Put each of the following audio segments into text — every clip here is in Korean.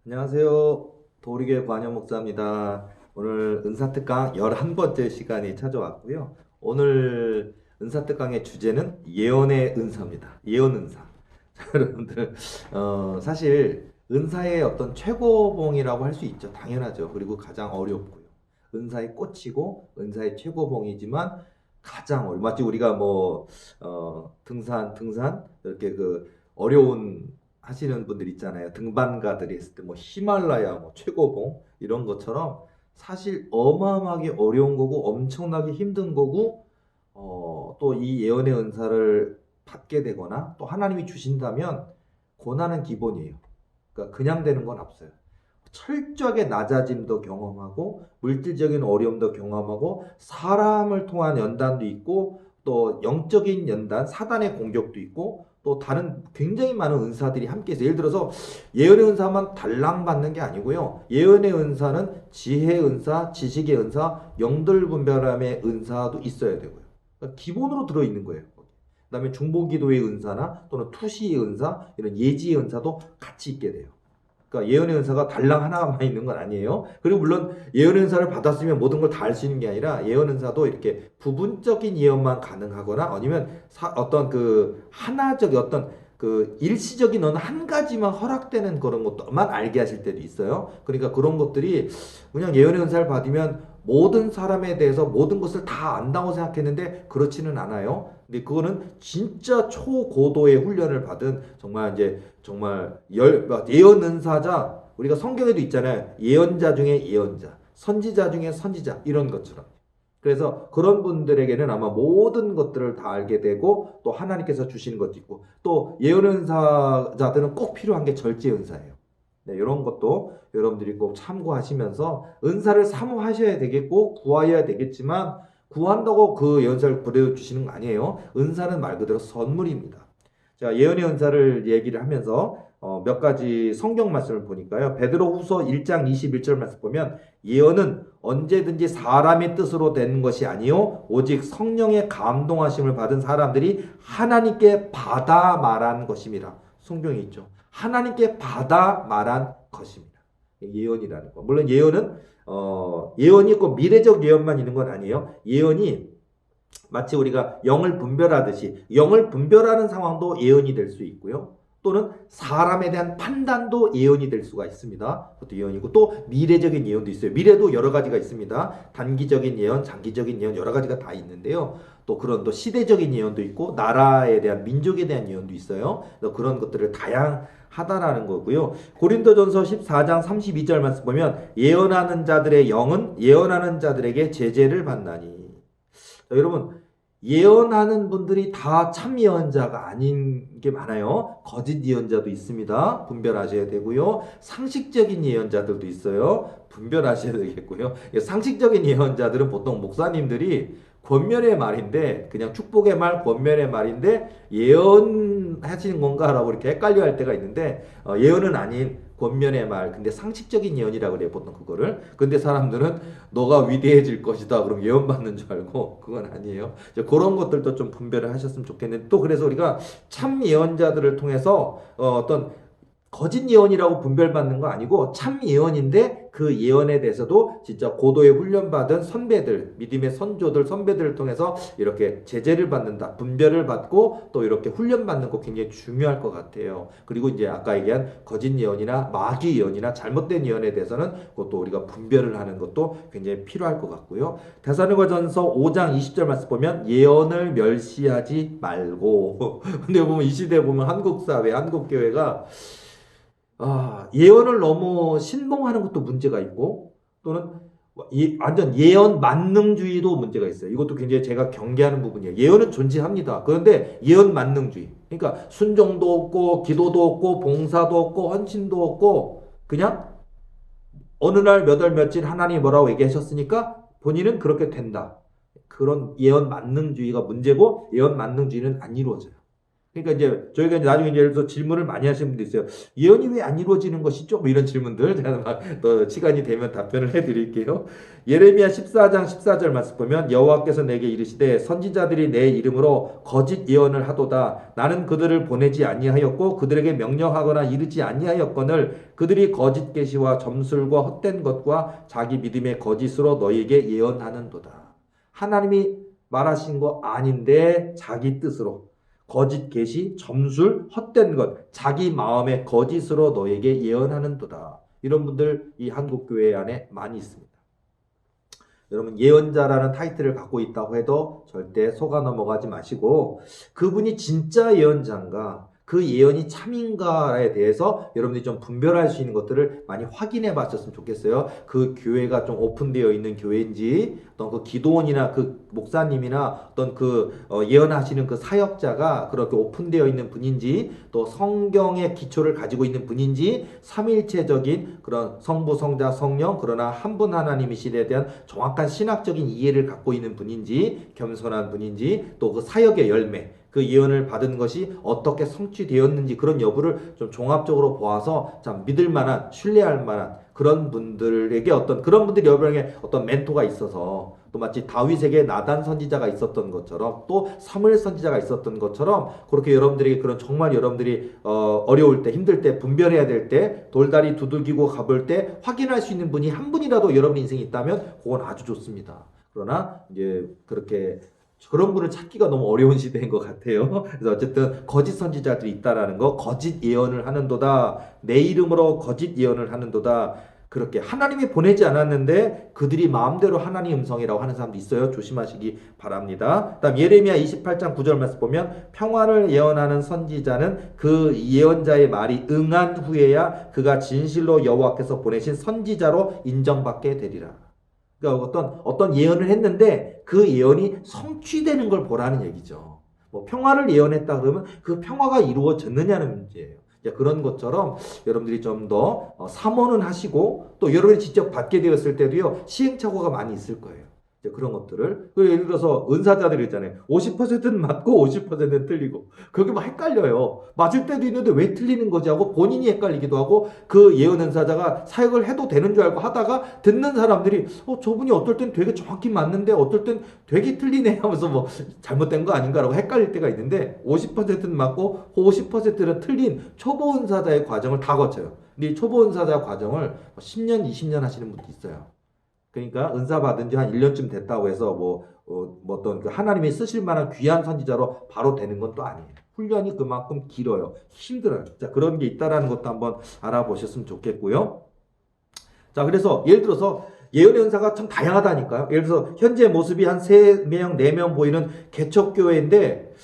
안녕하세요. 도리교회 관현 목사입니다. 오늘 은사특강 11번째 시간이 찾아왔고요. 오늘 은사특강의 주제는 예언의 은사입니다. 예언 은사. 자, 여러분들, 사실 은사의 어떤 최고봉이라고 할 수 있죠. 당연하죠. 그리고 가장 어렵고요. 은사의 꽃이고 은사의 최고봉이지만 가장 마치 우리가 등산 이렇게 어려운 하시는 분들 있잖아요. 등반가들이 했을 때 히말라야 최고봉 이런 것처럼 사실 어마어마하게 어려운 거고 엄청나게 힘든 거고 또 이 예언의 은사를 받게 되거나 또 하나님이 주신다면 고난은 기본이에요. 그러니까 그냥 되는 건 없어요. 철저하게 낮아짐도 경험하고 물질적인 어려움도 경험하고 사람을 통한 연단도 있고 또 영적인 연단, 사단의 공격도 있고 또 다른 굉장히 많은 은사들이 함께해서 예를 들어서 예언의 은사만 달랑 받는 게 아니고요. 예언의 은사는 지혜의 은사, 지식의 은사, 영들 분별함의 은사도 있어야 되고요. 그러니까 기본으로 들어있는 거예요. 그다음에 중보기도의 은사나 또는 투시의 은사, 이런 예지의 은사도 같이 있게 돼요. 그러니까 예언의 은사가 달랑 하나만 있는 건 아니에요. 그리고 물론 예언의 은사를 받았으면 모든 걸 다 할 수 있는 게 아니라 예언 은사도 이렇게 부분적인 예언만 가능하거나 아니면 어떤 하나적 어떤 일시적인 어느 한 가지만 허락되는 그런 것만 알게 하실 때도 있어요. 그러니까 그런 것들이 그냥 예언의 은사를 받으면 모든 사람에 대해서 모든 것을 다 안다고 생각했는데 그렇지는 않아요. 근데 그거는 진짜 초고도의 훈련을 받은 정말 예언 은사자, 우리가 성경에도 있잖아요. 예언자 중에 예언자, 선지자 중에 선지자, 이런 것처럼. 그래서 그런 분들에게는 아마 모든 것들을 다 알게 되고 또 하나님께서 주시는 것도 있고 또 예언 은사자들은 꼭 필요한 게 절제 은사예요. 네, 이런 것도 여러분들이 꼭 참고하시면서 은사를 사모하셔야 되겠고 구하여야 되겠지만 구한다고 그 연사를 부려주시는 거 아니에요. 은사는 말 그대로 선물입니다. 자, 예언의 은사를 얘기를 하면서 몇 가지 성경 말씀을 보니까요. 베드로후서 1장 21절 말씀 보면 예언은 언제든지 사람의 뜻으로 되는 것이 아니요 오직 성령의 감동하심을 받은 사람들이 하나님께 받아 말한 것임이라. 성경에 있죠. 하나님께 받아 말한 것입니다. 예언이라는 거. 물론 예언은 예언이 있고 미래적 예언만 있는 건 아니에요. 예언이 마치 우리가 영을 분별하듯이 영을 분별하는 상황도 예언이 될 수 있고요. 또는 사람에 대한 판단도 예언이 될 수가 있습니다. 그것도 예언이고 또 미래적인 예언도 있어요. 미래도 여러 가지가 있습니다. 단기적인 예언, 장기적인 예언 여러 가지가 다 있는데요. 또 또 시대적인 예언도 있고 나라에 대한 민족에 대한 예언도 있어요. 그런 것들을 다양하다라는 거고요. 고린도전서 14장 32절 말씀 보면 예언하는 자들의 영은 예언하는 자들에게 제재를 받나니. 자, 여러분 예언하는 분들이 다 참 예언자가 아닌 게 많아요. 거짓 예언자도 있습니다. 분별하셔야 되고요. 상식적인 예언자들도 있어요. 분별하셔야 되겠고요. 상식적인 예언자들은 보통 목사님들이 권면의 말인데 그냥 축복의 말, 권면의 말인데 예언하시는 건가라고 이렇게 헷갈려 할 때가 있는데 예언은 아닌 권면의 말. 근데 상식적인 예언이라고 그래요. 보통 그거를. 근데 사람들은 너가 위대해질 것이다. 그럼 예언 받는 줄 알고 그건 아니에요. 그런 것들도 좀 분별을 하셨으면 좋겠는데 또 그래서 우리가 참 예언자들을 통해서 어떤 거짓 예언이라고 분별받는 거 아니고 참 예언인데 그 예언에 대해서도 진짜 고도의 훈련받은 선배들, 믿음의 선조들, 선배들을 통해서 이렇게 제재를 받는다, 분별을 받고 또 이렇게 훈련받는 거 굉장히 중요할 것 같아요. 그리고 이제 아까 얘기한 거짓 예언이나 마귀 예언이나 잘못된 예언에 대해서는 그것도 우리가 분별을 하는 것도 굉장히 필요할 것 같고요. 데살로니가전서 5장 20절 말씀 보면 예언을 멸시하지 말고 근데 보면 이 시대에 보면 한국 사회, 한국 교회가 예언을 너무 신봉하는 것도 문제가 있고 또는 완전 예언 만능주의도 문제가 있어요. 이것도 굉장히 제가 경계하는 부분이에요. 예언은 존재합니다. 그런데 예언 만능주의. 그러니까 순종도 없고 기도도 없고 봉사도 없고 헌신도 없고 그냥 어느 날 몇 월 며칠 하나님이 뭐라고 얘기하셨으니까 본인은 그렇게 된다. 그런 예언 만능주의가 문제고 예언 만능주의는 안 이루어져요. 그러니까 이제 저희가 이제 나중에 이제 예를 들어서 질문을 많이 하시는 분도 있어요. 예언이 왜 안 이루어지는 것이죠? 뭐 이런 질문들 제가 막 또 시간이 되면 답변을 해드릴게요. 예레미야 14장 14절 말씀 보면 여호와께서 내게 이르시되 선지자들이 내 이름으로 거짓 예언을 하도다. 나는 그들을 보내지 아니하였고 그들에게 명령하거나 이르지 아니하였거늘 그들이 거짓 계시와 점술과 헛된 것과 자기 믿음의 거짓으로 너희에게 예언하는도다. 하나님이 말하신 거 아닌데 자기 뜻으로 거짓 계시, 점술, 헛된 것, 자기 마음의 거짓으로 너에게 예언하는도다. 이런 분들 이 한국 교회 안에 많이 있습니다. 여러분 예언자라는 타이틀을 갖고 있다고 해도 절대 속아 넘어가지 마시고 그분이 진짜 예언자인가 그 예언이 참인가에 대해서 여러분들이 좀 분별할 수 있는 것들을 많이 확인해 봤었으면 좋겠어요. 그 교회가 좀 오픈되어 있는 교회인지 어떤 그 기도원이나 그 목사님이나 어떤 그 예언하시는 그 사역자가 그렇게 오픈되어 있는 분인지 또 성경의 기초를 가지고 있는 분인지 삼일체적인 그런 성부 성자 성령 그러나 한 분 하나님이시에 대한 정확한 신학적인 이해를 갖고 있는 분인지 겸손한 분인지 또 그 사역의 열매 그 예언을 받은 것이 어떻게 성취되었는지 그런 여부를 좀 종합적으로 보아서 참 믿을 만한 신뢰할 만한 그런 분들에게 어떤 그런 분들이 여러분에게 어떤 멘토가 있어서 또 마치 다윗에게 나단 선지자가 있었던 것처럼 또 사무엘 선지자가 있었던 것처럼 그렇게 여러분들에게 그런 정말 여러분들이 어려울 때 힘들 때 분별해야 될 때 돌다리 두들기고 가볼 때 확인할 수 있는 분이 한 분이라도 여러분 인생에 있다면 그건 아주 좋습니다. 그러나 이제 그렇게 그런 분을 찾기가 너무 어려운 시대인 것 같아요. 그래서 어쨌든 거짓 선지자들이 있다라는 거, 거짓 예언을 하는도다. 내 이름으로 거짓 예언을 하는도다. 그렇게 하나님이 보내지 않았는데 그들이 마음대로 하나님 음성이라고 하는 사람도 있어요. 조심하시기 바랍니다. 다음 예레미야 28장 9절 말씀 보면 평화를 예언하는 선지자는 그 예언자의 말이 응한 후에야 그가 진실로 여호와께서 보내신 선지자로 인정받게 되리라. 그러니까 어떤 예언을 했는데 그 예언이 성취되는 걸 보라는 얘기죠. 뭐 평화를 예언했다 그러면 그 평화가 이루어졌느냐는 문제예요. 그런 것처럼 여러분들이 좀 더 삼원은 하시고 또 여러분이 직접 받게 되었을 때도요 시행착오가 많이 있을 거예요. 그런 것들을 예를 들어서 은사자들이 있잖아요. 50%는 맞고 50%는 틀리고 그게 막 헷갈려요. 맞을 때도 있는데 왜 틀리는 거지 하고 본인이 헷갈리기도 하고 그 예언 은사자가 사역을 해도 되는 줄 알고 하다가 듣는 사람들이 저분이 어떨 땐 되게 정확히 맞는데 어떨 땐 되게 틀리네 하면서 뭐 잘못된 거 아닌가라고 헷갈릴 때가 있는데 50%는 맞고 50%는 틀린 초보 은사자의 과정을 다 거쳐요. 근데 이 초보 은사자 과정을 10년, 20년 하시는 분도 있어요. 그러니까 은사 받은 지 한 1년쯤 됐다고 해서 어떤 그 하나님이 쓰실 만한 귀한 선지자로 바로 되는 건 또 아니에요. 훈련이 그만큼 길어요. 힘들어요. 자, 그런 게 있다라는 것도 한번 알아보셨으면 좋겠고요. 자, 그래서 예를 들어서 예언의 은사가 참 다양하다니까요. 예를 들어서 현재 모습이 한 3명, 4명 보이는 개척교회인데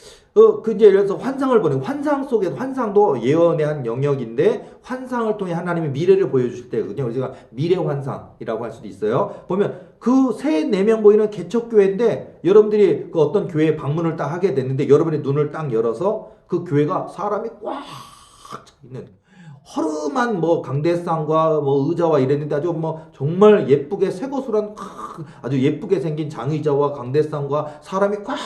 이제 예를 들어서 환상을 보는 환상 속에도 환상도 예언의 한 영역인데 환상을 통해 하나님이 미래를 보여주실 때 그냥 우리가 미래 환상이라고 할 수도 있어요. 보면 그 3, 4명 보이는 개척교회인데 여러분들이 그 어떤 교회에 방문을 딱 하게 됐는데 여러분의 눈을 딱 열어서 그 교회가 사람이 꽉 차 있는 허름한 강대상과 의자와 이랬는데 아주 정말 예쁘게 쇠고수란 아주 예쁘게 생긴 장의자와 강대상과 사람이 꽉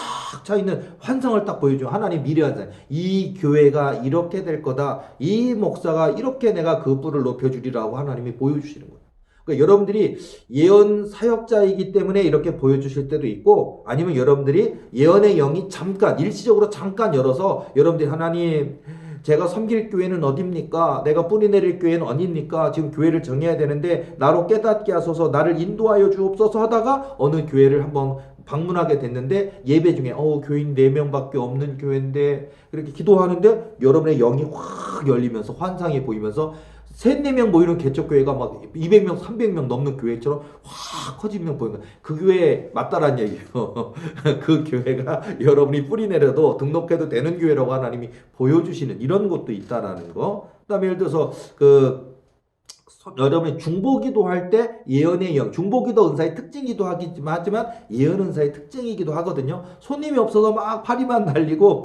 차 있는 환상을 딱 보여줘. 하나님 미래 환상. 이 교회가 이렇게 될 거다. 이 목사가 이렇게 내가 그 뿔을 높여주리라고 하나님이 보여주시는 거예요. 그러니까 여러분들이 예언 사역자이기 때문에 이렇게 보여주실 때도 있고 아니면 여러분들이 예언의 영이 잠깐 일시적으로 잠깐 열어서 여러분들이 하나님 제가 섬길 교회는 어딥니까? 내가 뿌리 내릴 교회는 어딥니까? 지금 교회를 정해야 되는데 나로 깨닫게 하소서 나를 인도하여 주옵소서 하다가 어느 교회를 한번 방문하게 됐는데 예배 중에 교인 4명밖에 없는 교회인데 그렇게 기도하는데 여러분의 영이 확 열리면서 환상이 보이면서 3, 4명 모이는 개척교회가 막 200명, 300명 넘는 교회처럼 확 커지면 보이는 거예요. 그 교회 맞다라는 얘기예요. 그 교회가 여러분이 뿌리 내려도 등록해도 되는 교회라고 하나님이 보여주시는 이런 것도 있다라는 거. 그 다음에 예를 들어서 여러분이 중보기도 할 때 예언의 영, 중보기도 은사의 특징이기도 하지만 예언 은사의 특징이기도 하거든요. 손님이 없어서 막 파리만 날리고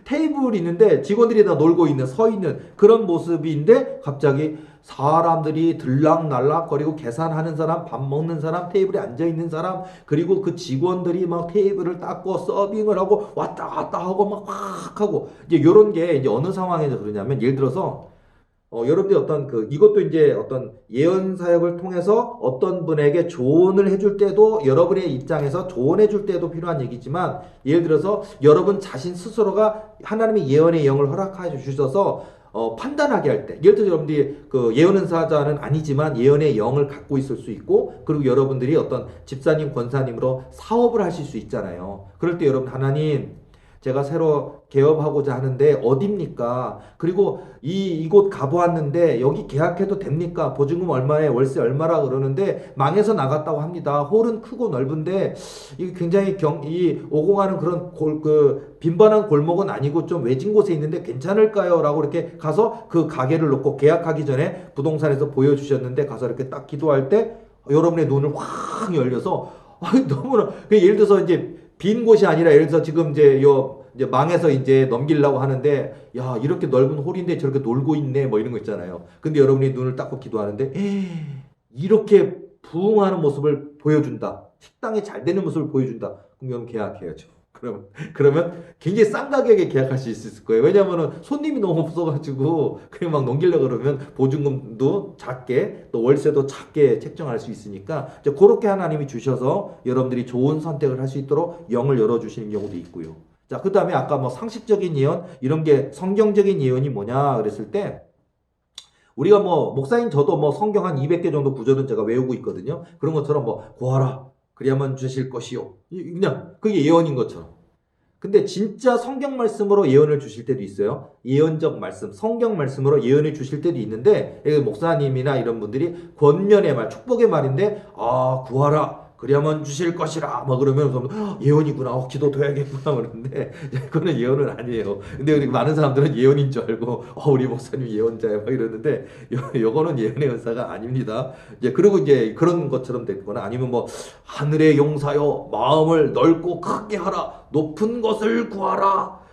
테이블이 있는데 직원들이 다 놀고 있는 서 있는 그런 모습인데 갑자기 사람들이 들락날락거리고 계산하는 사람, 밥 먹는 사람, 테이블에 앉아 있는 사람, 그리고 그 직원들이 막 테이블을 닦고 서빙을 하고 왔다 갔다 하고 막 하고 이제 이런 게 이제 어느 상황에서 그러냐면 예를 들어서 여러분들이 이것도 이제 어떤 예언 사역을 통해서 어떤 분에게 조언을 해줄 때도 여러분의 입장에서 조언해 줄 때도 필요한 얘기지만 예를 들어서 여러분 자신 스스로가 하나님의 예언의 영을 허락하여 주셔서 판단하게 할 때, 예를 들어서 여러분들이 그 예언 은사자는 아니지만 예언의 영을 갖고 있을 수 있고, 그리고 여러분들이 어떤 집사님, 권사님으로 사업을 하실 수 있잖아요. 그럴 때 여러분 하나님, 제가 새로 개업하고자 하는데 어딥니까? 그리고 이곳 가보았는데 여기 계약해도 됩니까? 보증금 얼마에 월세 얼마라 그러는데 망해서 나갔다고 합니다. 홀은 크고 넓은데 이게 굉장히 이 오공하는 그런 빈번한 골목은 아니고 좀 외진 곳에 있는데 괜찮을까요? 라고 이렇게 가서 그 가게를 놓고 계약하기 전에 부동산에서 보여주셨는데 가서 이렇게 딱 기도할 때 여러분의 눈을 확 열려서 너무나 예를 들어서 이제 빈 곳이 아니라 예를 들어서 지금 이제 망해서 이제 넘기려고 하는데 야 이렇게 넓은 홀인데 저렇게 놀고 있네 뭐 이런 거 있잖아요. 근데 여러분이 눈을 닦고 기도하는데 이렇게 부흥하는 모습을 보여준다. 식당이 잘 되는 모습을 보여준다. 그럼 여러분 계약해야죠. 그러면 굉장히 싼 가격에 계약할 수 있을 거예요. 왜냐면은 손님이 너무 없어가지고 그냥 막 넘기려고 그러면 보증금도 작게 또 월세도 작게 책정할 수 있으니까 이제 그렇게 하나님이 주셔서 여러분들이 좋은 선택을 할 수 있도록 영을 열어주시는 경우도 있고요. 자, 그 다음에 아까 뭐 상식적인 예언 이런 게 성경적인 예언이 뭐냐 그랬을 때 우리가 뭐 목사인 저도 뭐 성경 한 200개 정도 구절은 제가 외우고 있거든요. 그런 것처럼 뭐 구하라 그리하면 주실 것이요. 그냥 그게 예언인 것처럼. 근데 진짜 성경 말씀으로 예언을 주실 때도 있어요. 예언적 말씀, 성경 말씀으로 예언을 주실 때도 있는데 목사님이나 이런 분들이 권면의 말, 축복의 말인데 구하라. 그리하면 주실 것이라 막 그러면 예언이구나 기도도 해야겠구나 그러는데 그거는 예언은 아니에요. 근데 우리 많은 사람들은 예언인 줄 알고 우리 목사님 예언자야 막 이러는데 요거는 예언의 은사가 아닙니다. 이제 그리고 이제 그런 것처럼 됐거나 아니면 뭐 하늘의 용사여 마음을 넓고 크게 하라 높은 것을 구하라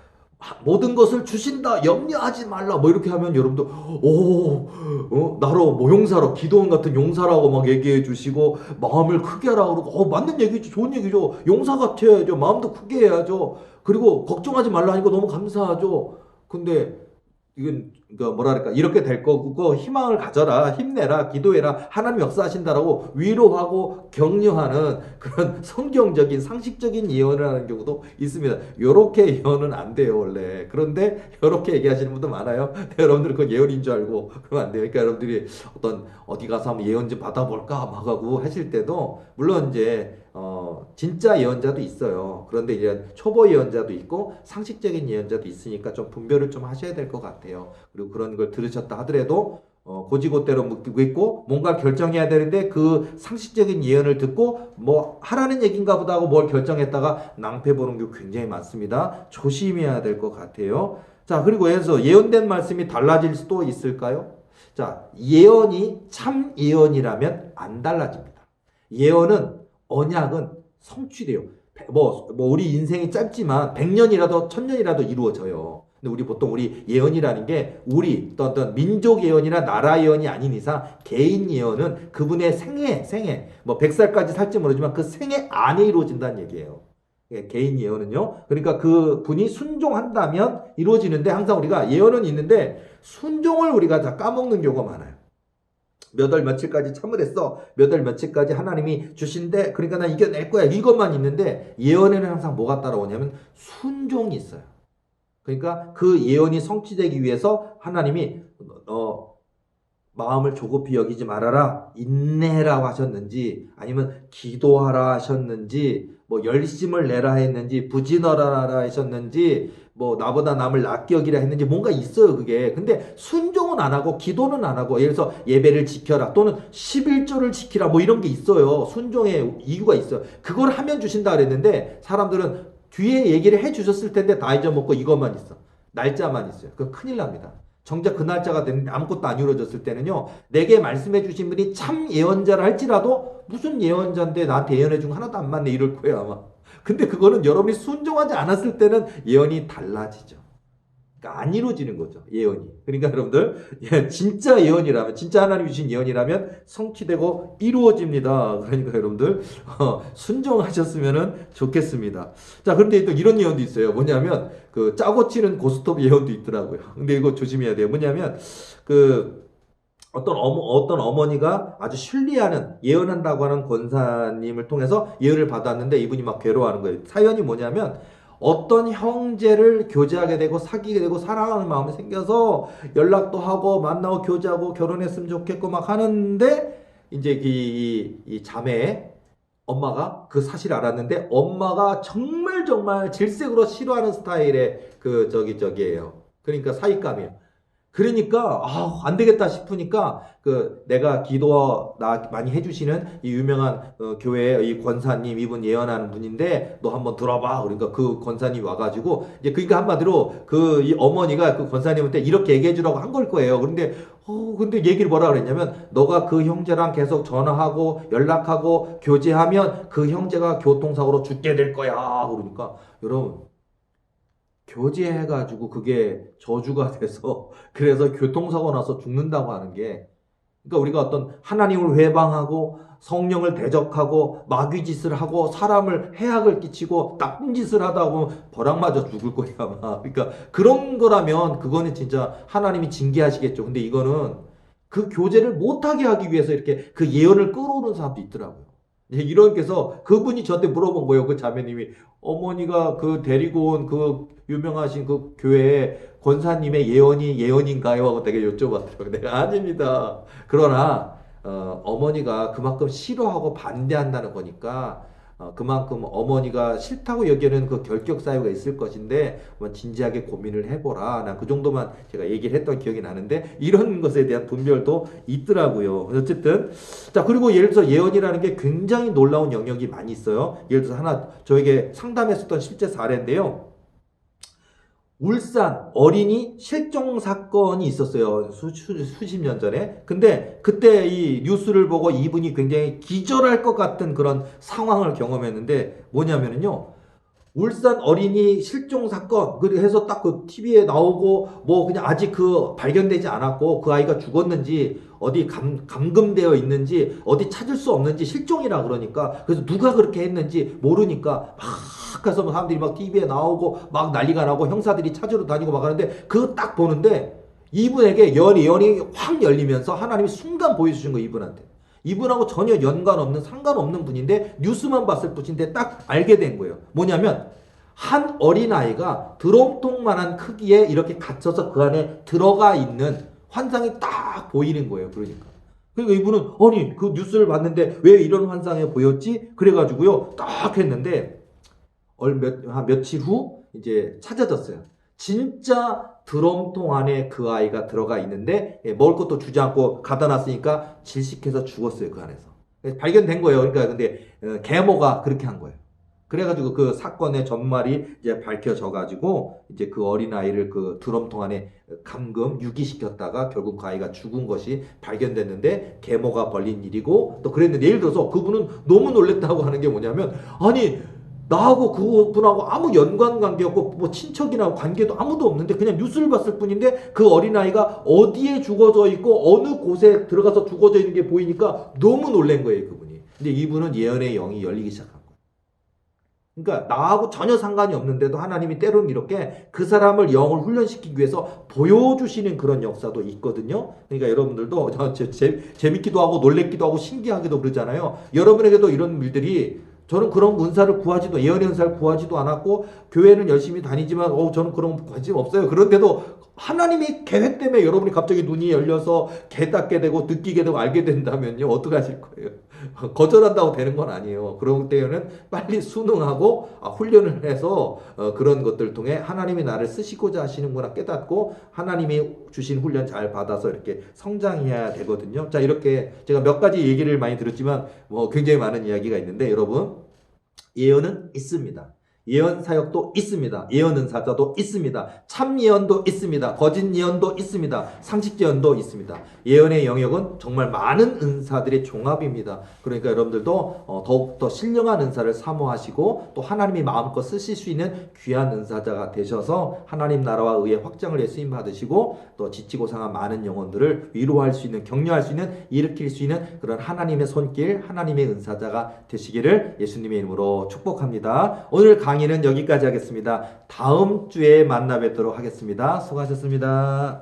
모든 것을 주신다 염려하지 말라 뭐 이렇게 하면 여러분도 나로 뭐 용사로 기도원 같은 용사라고 막 얘기해 주시고 마음을 크게 하라고 그러고 맞는 얘기죠. 좋은 얘기죠. 용사 같아야죠. 마음도 크게 해야죠. 그리고 걱정하지 말라 하니까 너무 감사하죠. 근데 이건 그러니까 뭐랄까 이렇게 될 거고 희망을 가져라 힘내라 기도해라 하나님 역사하신다라고 위로하고 격려하는 그런 성경적인 상식적인 예언을 하는 경우도 있습니다. 요렇게 예언은 안 돼요 원래. 그런데 요렇게 얘기하시는 분도 많아요. 여러분들 그건 예언인 줄 알고 그러면 안 돼요. 그러니까 여러분들이 어디 가서 한번 예언 좀 받아볼까 막 하고 하실 때도 물론 이제 진짜 예언자도 있어요. 그런데 이제 초보 예언자도 있고 상식적인 예언자도 있으니까 좀 분별을 좀 하셔야 될 것 같아요. 그리고 그런 걸 들으셨다 하더라도 고지고대로 묻고 있고 뭔가 결정해야 되는데 그 상식적인 예언을 듣고 뭐 하라는 얘기인가 보다 하고 뭘 결정했다가 낭패 보는 게 굉장히 많습니다. 조심해야 될 것 같아요. 자, 그리고 여기서 예언된 말씀이 달라질 수도 있을까요? 자, 예언이 참 예언이라면 안 달라집니다. 예언은 언약은 성취돼요. 우리 인생이 짧지만 100년이라도 1000년이라도 이루어져요. 근데 우리 예언이라는 게 우리 어떤 민족 예언이나 나라 예언이 아닌 이상 개인 예언은 그분의 생애 뭐 100살까지 살지 모르지만 그 생애 안에 이루어진다는 얘기예요. 개인 예언은요. 그러니까 그 분이 순종한다면 이루어지는데 항상 우리가 예언은 있는데 순종을 우리가 다 까먹는 경우가 많아요. 몇 월 며칠까지 참으랬어. 몇 월 며칠까지 하나님이 주신대. 그러니까 나 이겨낼 거야. 이것만 있는데 예언에는 항상 뭐가 따라오냐면 순종이 있어요. 그러니까 그 예언이 성취되기 위해서 하나님이 마음을 조급히 여기지 말아라. 인내라고 하셨는지 아니면 기도하라 하셨는지 뭐 열심을 내라 했는지 부진하라 하셨는지 뭐 나보다 남을 낫게 여기라 했는지 뭔가 있어요 그게. 근데 순종은 안 하고 기도는 안 하고 예를 들어서 예배를 지켜라 또는 11조를 지키라 뭐 이런 게 있어요. 순종의 이유가 있어요. 그걸 하면 주신다 그랬는데 사람들은 뒤에 얘기를 해 주셨을 텐데 다 잊어먹고 이것만 있어. 날짜만 있어요. 그럼 큰일 납니다. 정작 그 날짜가 됐는데 아무것도 안 이루어졌을 때는요, 내게 말씀해 주신 분이 참 예언자라 할지라도 무슨 예언자인데 나한테 예언해 준 거 하나도 안 맞네 이럴 거예요 아마. 근데 그거는 여러분이 순종하지 않았을 때는 예언이 달라지죠. 그러니까 안 이루어지는 거죠, 예언이. 그러니까 여러분들, 진짜 예언이라면, 진짜 하나님이 주신 예언이라면 성취되고 이루어집니다. 그러니까 여러분들 순종하셨으면 좋겠습니다. 자, 그런데 또 이런 예언도 있어요. 뭐냐면 그 짜고 치는 고스톱 예언도 있더라고요. 근데 이거 조심해야 돼요. 뭐냐면 그 어떤 어머니가 아주 신뢰하는 예언한다고 하는 권사님을 통해서 예언을 받았는데 이분이 막 괴로워하는 거예요. 사연이 뭐냐면 어떤 형제를 교제하게 되고 사귀게 되고 사랑하는 마음이 생겨서 연락도 하고 만나고 교제하고 결혼했으면 좋겠고 막 하는데 이제 이 자매의 엄마가 그 사실을 알았는데 엄마가 정말 정말 질색으로 싫어하는 스타일의 그 저기예요. 그러니까 사익감이에요. 그러니까 안 되겠다 싶으니까 그 내가 기도 나 많이 해주시는 이 유명한 교회 이 권사님 이분 예언하는 분인데 너 한번 들어봐. 그러니까 그 권사님 와가지고 이제 그러니까 한마디로 그 이 어머니가 그 권사님한테 이렇게 얘기해 주라고 한 걸 거예요. 근데 얘기를 뭐라 그랬냐면 너가 그 형제랑 계속 전화하고 연락하고 교제하면 그 형제가 교통사고로 죽게 될 거야. 그러니까 여러분. 교제해가지고 그게 저주가 돼서 그래서 교통사고 나서 죽는다고 하는 게 그러니까 우리가 어떤 하나님을 회방하고 성령을 대적하고 마귀짓을 하고 사람을 해악을 끼치고 나쁜 짓을 하다 보면 벌악맞아 죽을 거야 아마. 그러니까 그런 거라면 그거는 진짜 하나님이 징계하시겠죠. 근데 이거는 그 교제를 못하게 하기 위해서 이렇게 그 예언을 끌어오는 사람도 있더라고요. 이런께서 그분이 저한테 물어본 거예요. 그 자매님이 어머니가 그 데리고 온 그 유명하신 그 교회 권사님의 예언이 예언인가요? 하고 되게 여쭤봤더라고요. 내가 아닙니다. 그러나 어머니가 그만큼 싫어하고 반대한다는 거니까 그만큼 어머니가 싫다고 여기는 그 결격 사유가 있을 것인데 한번 진지하게 고민을 해보라. 난 그 정도만 제가 얘기를 했던 기억이 나는데 이런 것에 대한 분별도 있더라고요. 어쨌든 자 그리고 예를 들어서 예언이라는 게 굉장히 놀라운 영역이 많이 있어요. 예를 들어서 하나 저에게 상담했었던 실제 사례인데요. 울산 어린이 실종 사건이 있었어요. 수십 년 전에. 근데 그때 이 뉴스를 보고 이분이 굉장히 기절할 것 같은 그런 상황을 경험했는데 뭐냐면요. 울산 어린이 실종 사건, 그래서 딱 그 TV에 나오고, 뭐 그냥 아직 그 발견되지 않았고, 그 아이가 죽었는지, 어디 감금되어 있는지, 어디 찾을 수 없는지 실종이라 그러니까, 그래서 누가 그렇게 했는지 모르니까, 막 가서 사람들이 막 TV에 나오고, 막 난리가 나고, 형사들이 찾으러 다니고 막 하는데, 그거 딱 보는데, 이분에게 예언이 확 열리면서 하나님이 순간 보여주신 거예요, 이분한테. 이분하고 전혀 상관없는 분인데 뉴스만 봤을 뿐인데 딱 알게 된 거예요. 뭐냐면 한 어린아이가 드럼통만한 크기에 이렇게 갇혀서 그 안에 들어가 있는 환상이 딱 보이는 거예요. 그러니까 이분은 아니 그 뉴스를 봤는데 왜 이런 환상이 보였지? 그래가지고요 딱 했는데 며칠 후 이제 찾아졌어요. 진짜 드럼통 안에 그 아이가 들어가 있는데 먹을 것도 주지 않고 갖다 놨으니까 질식해서 죽었어요. 그 안에서. 발견된 거예요. 그러니까 근데 계모가 그렇게 한 거예요. 그래가지고 그 사건의 전말이 이제 밝혀져가지고 이제 그 어린아이를 그 드럼통 안에 유기시켰다가 결국 그 아이가 죽은 것이 발견됐는데 계모가 벌린 일이고 또 그랬는데 예를 들어서 그분은 너무 놀랬다고 하는 게 뭐냐면 아니 나하고 그분하고 아무 연관관계 없고 뭐 친척이나 관계도 아무도 없는데 그냥 뉴스를 봤을 뿐인데 그 어린아이가 어디에 죽어져 있고 어느 곳에 들어가서 죽어져 있는 게 보이니까 너무 놀란 거예요 그분이. 근데 이분은 예언의 영이 열리기 시작한 거예요. 그러니까 나하고 전혀 상관이 없는데도 하나님이 때로는 이렇게 그 사람을 영을 훈련시키기 위해서 보여주시는 그런 역사도 있거든요. 그러니까 여러분들도 재밌기도 하고 놀랬기도 하고 신기하기도 그러잖아요. 여러분에게도 이런 일들이 저는 그런 은사를 예언의 은사를 구하지도 않았고 교회는 열심히 다니지만 저는 그런 관심 없어요. 그런데도 하나님이 계획 때문에 여러분이 갑자기 눈이 열려서 깨닫게 되고 느끼게 되고 알게 된다면요. 어떻게 하실 거예요? 거절한다고 되는 건 아니에요. 그런 때에는 빨리 순응하고 훈련을 해서 그런 것들을 통해 하나님이 나를 쓰시고자 하시는구나 깨닫고 하나님이 주신 훈련 잘 받아서 이렇게 성장해야 되거든요. 자, 이렇게 제가 몇 가지 얘기를 많이 들었지만 굉장히 많은 이야기가 있는데 여러분 예언은 있습니다. 예언 사역도 있습니다. 예언 은사자도 있습니다. 참 예언도 있습니다. 거짓 예언도 있습니다. 상식 예언도 있습니다. 예언의 영역은 정말 많은 은사들의 종합입니다. 그러니까 여러분들도 더욱더 신령한 은사를 사모하시고 또 하나님이 마음껏 쓰실 수 있는 귀한 은사자가 되셔서 하나님 나라와 의의 확장을 위해 쓰임 받으시고 또 지치고 상한 많은 영혼들을 위로할 수 있는, 격려할 수 있는, 일으킬 수 있는 그런 하나님의 손길, 하나님의 은사자가 되시기를 예수님의 이름으로 축복합니다. 오늘 강의는 여기까지 하겠습니다. 다음 주에 만나 뵙도록 하겠습니다. 수고하셨습니다.